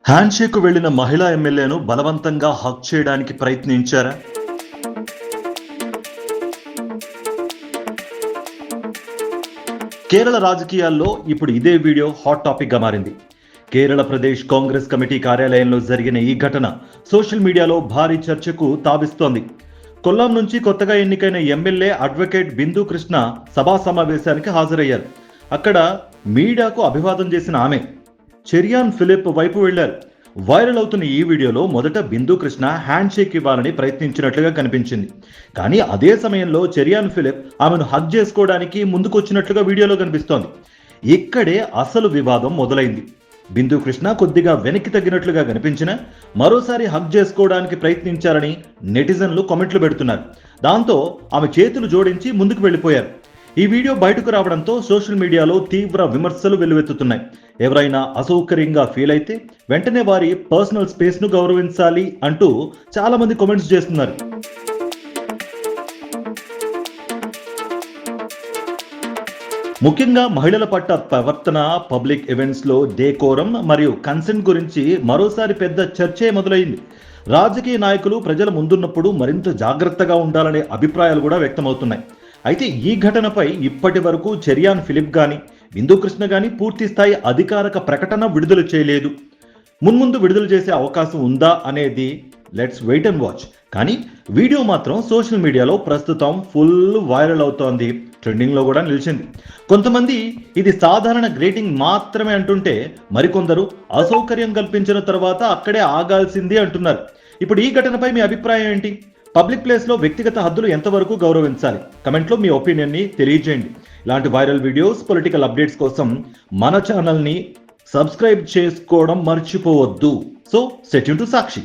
Handshake వెళ్లిన మహిళా ఎమ్మెల్యేను బలవంతంగా హక్ చేయడానికి ప్రయత్నించారా? కేరళ రాజకీయాల్లో ఇప్పుడు ఇదే వీడియో హాట్ టాపిక్ గా మారింది. కేరళ ప్రదేశ్ కాంగ్రెస్ కమిటీ కార్యాలయంలో జరిగిన ఈ ఘటన సోషల్ మీడియాలో భారీ చర్చకు తావిస్తోంది. కొల్లాం నుంచి కొత్తగా ఎన్నికైన ఎమ్మెల్యే అడ్వకేట్ బిందు కృష్ణ సభా సమావేశానికి హాజరయ్యారు. అక్కడ మీడియాకు అభివాదం చేసిన ఆమె చెరియాన్ ఫిలిప్ వైపు వెళ్లారు. వైరల్ అవుతున్న ఈ వీడియోలో మొదట బిందు కృష్ణ హ్యాండ్ షేక్ ఇవ్వాలని ప్రయత్నించినట్లుగా కనిపించింది. కానీ అదే సమయంలో చెరియాన్ ఫిలిప్ ఆమెను హగ్ చేసుకోవడానికి ముందుకొచ్చినట్లుగా వీడియోలో కనిపిస్తోంది. ఇక్కడే అసలు వివాదం మొదలైంది. బిందు కృష్ణ కొద్దిగా వెనక్కి తగ్గినట్లుగా కనిపించినా మరోసారి హగ్ చేసుకోవడానికి ప్రయత్నించారని నెటిజన్లు కామెంట్లు పెడుతున్నారు. దాంతో ఆమె చేతులు జోడించి ముందుకు వెళ్లిపోయారు. ఈ వీడియో బయటకు రావడంతో సోషల్ మీడియాలో తీవ్ర విమర్శలు వెల్లువెత్తుతున్నాయి. ఎవరైనా అసౌకర్యంగా ఫీల్ అయితే వెంటనే వారి పర్సనల్ స్పేస్ ను గౌరవించాలి అంటూ చాలా మంది కామెంట్స్ చేస్తున్నారు. ముఖ్యంగా మహిళల పట్ల ప్రవర్తన, పబ్లిక్ ఈవెంట్స్ లో డేకోరం మరియు కన్సెంట్ గురించి మరోసారి పెద్ద చర్చే మొదలైంది. రాజకీయ నాయకులు ప్రజల ముందున్నప్పుడు మరింత జాగ్రత్తగా ఉండాలనే అభిప్రాయాలు కూడా వ్యక్తమవుతున్నాయి. అయితే ఈ ఘటనపై ఇప్పటి వరకు చెరియాన్ ఫిలిప్ గాని బిందు కృష్ణ గాని పూర్తి స్థాయి అధికారిక ప్రకటన విడుదల చేయలేదు. మున్ముందు విడుదల చేసే అవకాశం ఉందా అనేది లెట్స్ వెయిట్ అండ్ వాచ్. కానీ వీడియో మాత్రం సోషల్ మీడియాలో ప్రస్తుతం ఫుల్ వైరల్ అవుతోంది, ట్రెండింగ్ లో కూడా నిలిచింది. కొంతమంది ఇది సాధారణ గ్రేటింగ్ మాత్రమే అంటుంటే మరికొందరు అసౌకర్యం కల్పించిన తర్వాత అక్కడే ఆగాల్సింది అంటున్నారు. ఇప్పుడు ఈ ఘటనపై మీ అభిప్రాయం ఏంటి? పబ్లిక్ ప్లేస్ లో వ్యక్తిగత హద్దులు ఎంతవరకు గౌరవించాలి? కమెంట్లో మీ ఒపీనియన్ ని తెలియజేయండి. ఇలాంటి వైరల్ వీడియోస్, పొలిటికల్ అప్డేట్స్ కోసం మన ఛానల్ ని సబ్స్క్రైబ్ చేసుకోవడం మర్చిపోవద్దు. So stay tune to Sakshi.